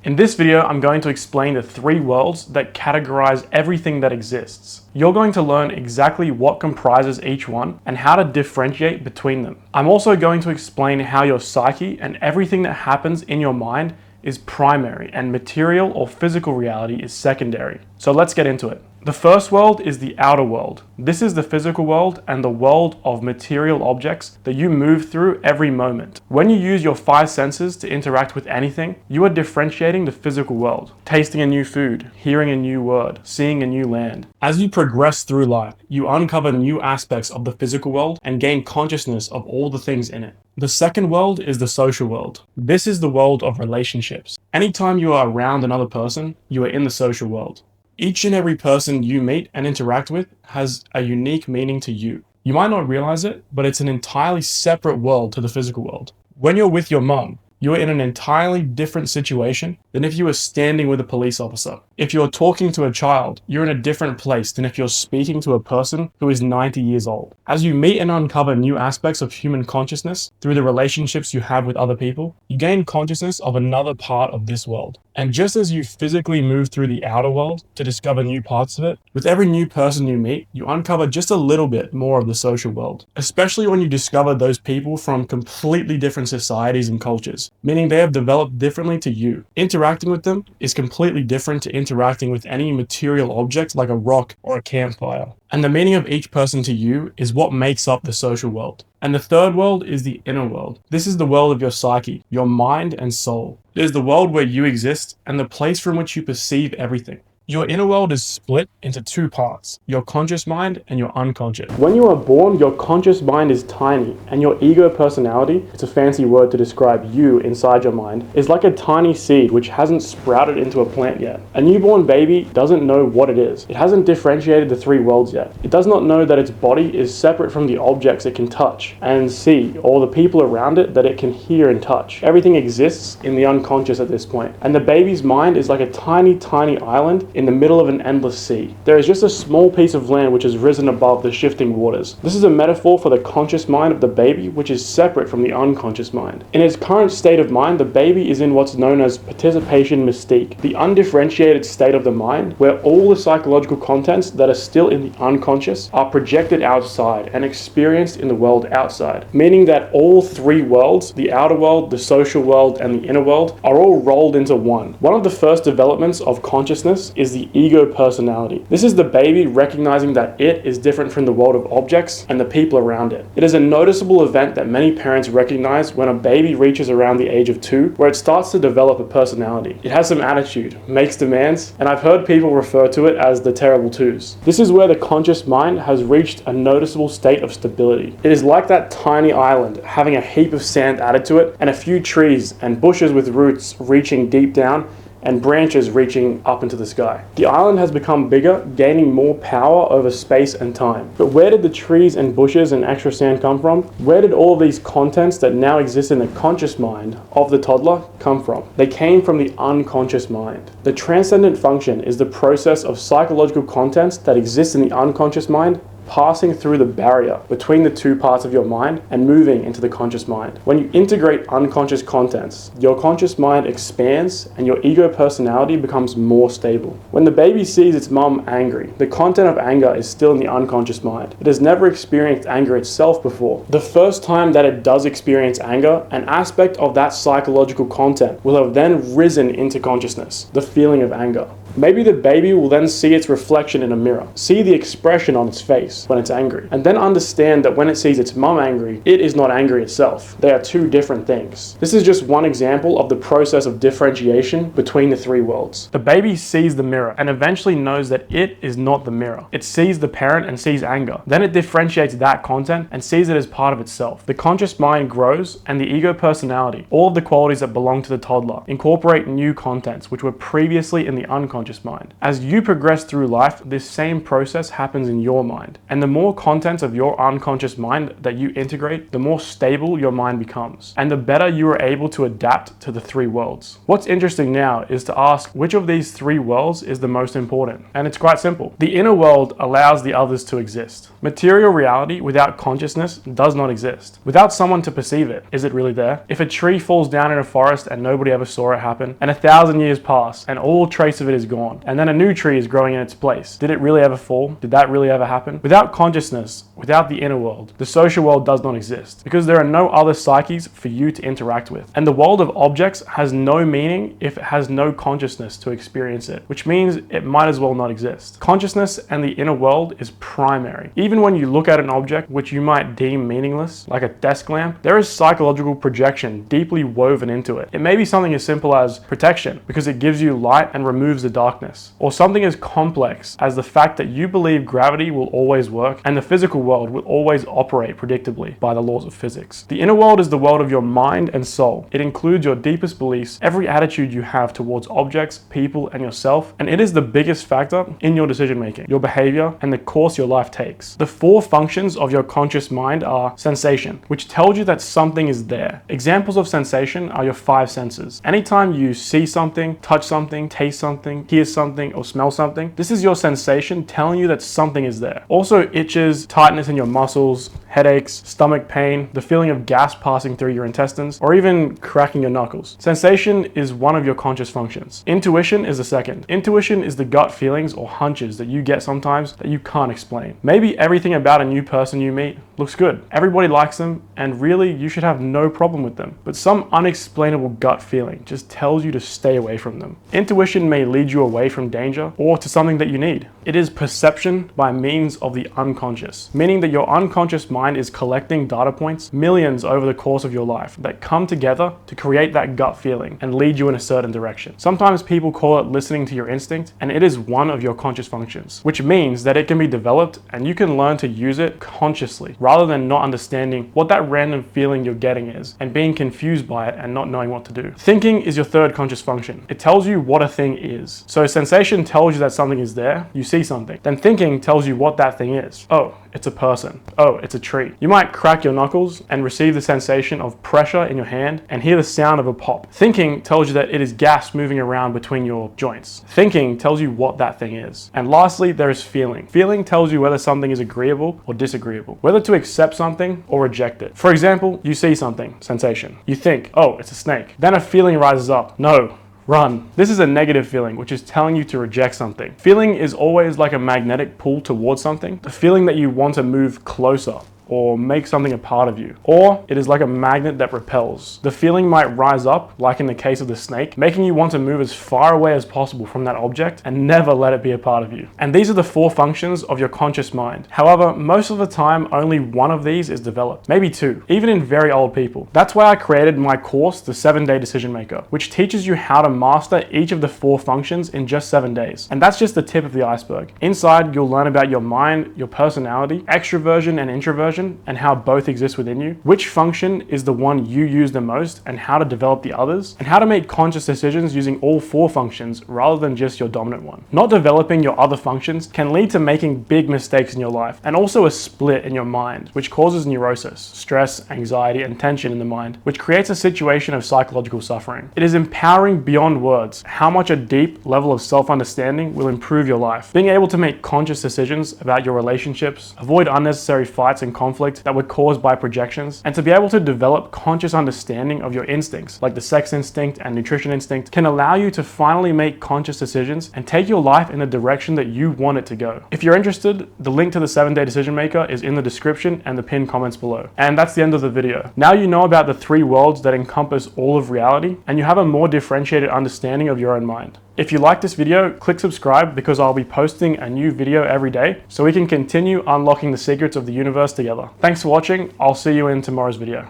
In this video, I'm going to explain the three worlds that categorize everything that exists. You're going to learn exactly what comprises each one and how to differentiate between them. I'm also going to explain how your psyche and everything that happens in your mind is primary and material or physical reality is secondary. So let's get into it. The first world is the outer world. This is the physical world and the world of material objects that you move through every moment. When you use your five senses to interact with anything, you are differentiating the physical world. Tasting a new food, hearing a new word, seeing a new land. As you progress through life, you uncover new aspects of the physical world and gain consciousness of all the things in it. The second world is the social world. This is the world of relationships. Anytime you are around another person, you are in the social world. Each and every person you meet and interact with has a unique meaning to you. You might not realize it, but it's an entirely separate world to the physical world. When you're with your mum, you are in an entirely different situation than if you were standing with a police officer. If you're talking to a child, you're in a different place than if you're speaking to a person who is 90 years old. As you meet and uncover new aspects of human consciousness through the relationships you have with other people, you gain consciousness of another part of this world. And just as you physically move through the outer world to discover new parts of it, with every new person you meet, you uncover just a little bit more of the social world. Especially when you discover those people from completely different societies and cultures, meaning they have developed differently to you. Interacting with them is completely different to interacting with any material object like a rock or a campfire. And the meaning of each person to you is what makes up the social world. And the third world is the inner world. This is the world of your psyche, your mind and soul. It is the world where you exist and the place from which you perceive everything. Your inner world is split into two parts, your conscious mind and your unconscious. When you are born, your conscious mind is tiny, and your ego personality, it's a fancy word to describe you inside your mind, is like a tiny seed which hasn't sprouted into a plant yet. A newborn baby doesn't know what it is. It hasn't differentiated the three worlds yet. It does not know that its body is separate from the objects it can touch and see, or the people around it that it can hear and touch. Everything exists in the unconscious at this point, and the baby's mind is like a tiny island in the middle of an endless sea. There is just a small piece of land which has risen above the shifting waters. This is a metaphor for the conscious mind of the baby, which is separate from the unconscious mind. In its current state of mind, the baby is in what's known as participation mystique, the undifferentiated state of the mind where all the psychological contents that are still in the unconscious are projected outside and experienced in the world outside, meaning that all three worlds, the outer world, the social world, and the inner world, are all rolled into one. One of the first developments of consciousness is the ego personality. This is the baby recognizing that it is different from the world of objects and the people around it. It is a noticeable event that many parents recognize when a baby reaches around the age of 2, where it starts to develop a personality. It has some attitude, makes demands, and I've heard people refer to it as the terrible twos. This is where the conscious mind has reached a noticeable state of stability. It is like that tiny island having a heap of sand added to it and a few trees and bushes with roots reaching deep down and branches reaching up into the sky. The island has become bigger, gaining more power over space and time. But where did the trees and bushes and extra sand come from? Where did all of these contents that now exist in the conscious mind of the toddler come from? They came from the unconscious mind. The transcendent function is the process of psychological contents that exist in the unconscious mind passing through the barrier between the two parts of your mind and moving into the conscious mind. When you integrate unconscious contents, your conscious mind expands and your ego personality becomes more stable. When the baby sees its mum angry, the content of anger is still in the unconscious mind. It has never experienced anger itself before. The first time that it does experience anger, an aspect of that psychological content will have then risen into consciousness, the feeling of anger. Maybe the baby will then see its reflection in a mirror, see the expression on its face when it's angry, and then understand that when it sees its mum angry, it is not angry itself. They are two different things. This is just one example of the process of differentiation between the three worlds. The baby sees the mirror and eventually knows that it is not the mirror. It sees the parent and sees anger. Then it differentiates that content and sees it as part of itself. The conscious mind grows and the ego personality, all of the qualities that belong to the toddler, incorporate new contents which were previously in the unconscious unconscious mind. As you progress through life, this same process happens in your mind. And the more content of your unconscious mind that you integrate, the more stable your mind becomes, and the better you are able to adapt to the three worlds. What's interesting now is to ask which of these three worlds is the most important. And it's quite simple. The inner world allows the others to exist. Material reality without consciousness does not exist. Without someone to perceive it, is it really there? If a tree falls down in a forest and nobody ever saw it happen, and 1,000 years pass and all trace of it is gone, and then a new tree is growing in its place, did it really ever fall? Did that really ever happen? Without consciousness, without the inner world, the social world does not exist, because there are no other psyches for you to interact with. And the world of objects has no meaning if it has no consciousness to experience it, which means it might as well not exist. Consciousness and the inner world is primary. Even when you look at an object which you might deem meaningless, like a desk lamp, there is psychological projection deeply woven into it. It may be something as simple as protection, because it gives you light and removes the darkness, or something as complex as the fact that you believe gravity will always work and the physical world will always operate predictably by the laws of physics. The inner world is the world of your mind and soul. It includes your deepest beliefs, every attitude you have towards objects, people, and yourself, and it is the biggest factor in your decision making, your behavior, and the course your life takes. The four functions of your conscious mind are sensation, which tells you that something is there. Examples of sensation are your five senses. Anytime you see something, touch something, taste something, hear something, or smell something, this is your sensation telling you that something is there. Also, itches, tightness in your muscles, headaches, stomach pain, the feeling of gas passing through your intestines, or even cracking your knuckles. Sensation is one of your conscious functions. Intuition is the second. Intuition is the gut feelings or hunches that you get sometimes that you can't explain. Maybe everything about a new person you meet looks good. Everybody likes them, and really you should have no problem with them. But some unexplainable gut feeling just tells you to stay away from them. Intuition may lead you away from danger or to something that you need. It is perception by means of the unconscious, meaning that your unconscious mind is collecting data points, millions over the course of your life, that come together to create that gut feeling and lead you in a certain direction. Sometimes people call it listening to your instinct, and it is one of your conscious functions, which means that it can be developed and you can learn to use it consciously rather than not understanding what that random feeling you're getting is and being confused by it and not knowing what to do. Thinking is your third conscious function. It tells you what a thing is. So sensation tells you that something is there, you see something. Then thinking tells you what that thing is. Oh, it's a person. Oh, it's a tree. You might crack your knuckles and receive the sensation of pressure in your hand and hear the sound of a pop. Thinking tells you that it is gas moving around between your joints. Thinking tells you what that thing is. And lastly, there is feeling. Feeling tells you whether something is agreeable or disagreeable, whether to accept something or reject it. For example, you see something, sensation. You think, oh, it's a snake. Then a feeling rises up. No. Run. This is a negative feeling, which is telling you to reject something. Feeling is always like a magnetic pull towards something, the feeling that you want to move closer or make something a part of you. Or it is like a magnet that repels. The feeling might rise up, like in the case of the snake, making you want to move as far away as possible from that object and never let it be a part of you. And these are the four functions of your conscious mind. However, most of the time, only one of these is developed, maybe two, even in very old people. That's why I created my course, The 7-Day Decision Maker, which teaches you how to master each of the four functions in just 7 days. And that's just the tip of the iceberg. Inside, you'll learn about your mind, your personality, extroversion and introversion, and how both exist within you, which function is the one you use the most and how to develop the others, and how to make conscious decisions using all four functions rather than just your dominant one. Not developing your other functions can lead to making big mistakes in your life and also a split in your mind, which causes neurosis, stress, anxiety, and tension in the mind, which creates a situation of psychological suffering. It is empowering beyond words how much a deep level of self-understanding will improve your life. Being able to make conscious decisions about your relationships, avoid unnecessary fights and conflict that were caused by projections, and to be able to develop conscious understanding of your instincts, like the sex instinct and nutrition instinct, can allow you to finally make conscious decisions and take your life in the direction that you want it to go. If you're interested, the link to the 7-Day Decision Maker is in the description and the pinned comments below. And that's the end of the video. Now you know about the three worlds that encompass all of reality, and you have a more differentiated understanding of your own mind. If you like this video, click subscribe because I'll be posting a new video every day so we can continue unlocking the secrets of the universe together. Thanks for watching. I'll see you in tomorrow's video.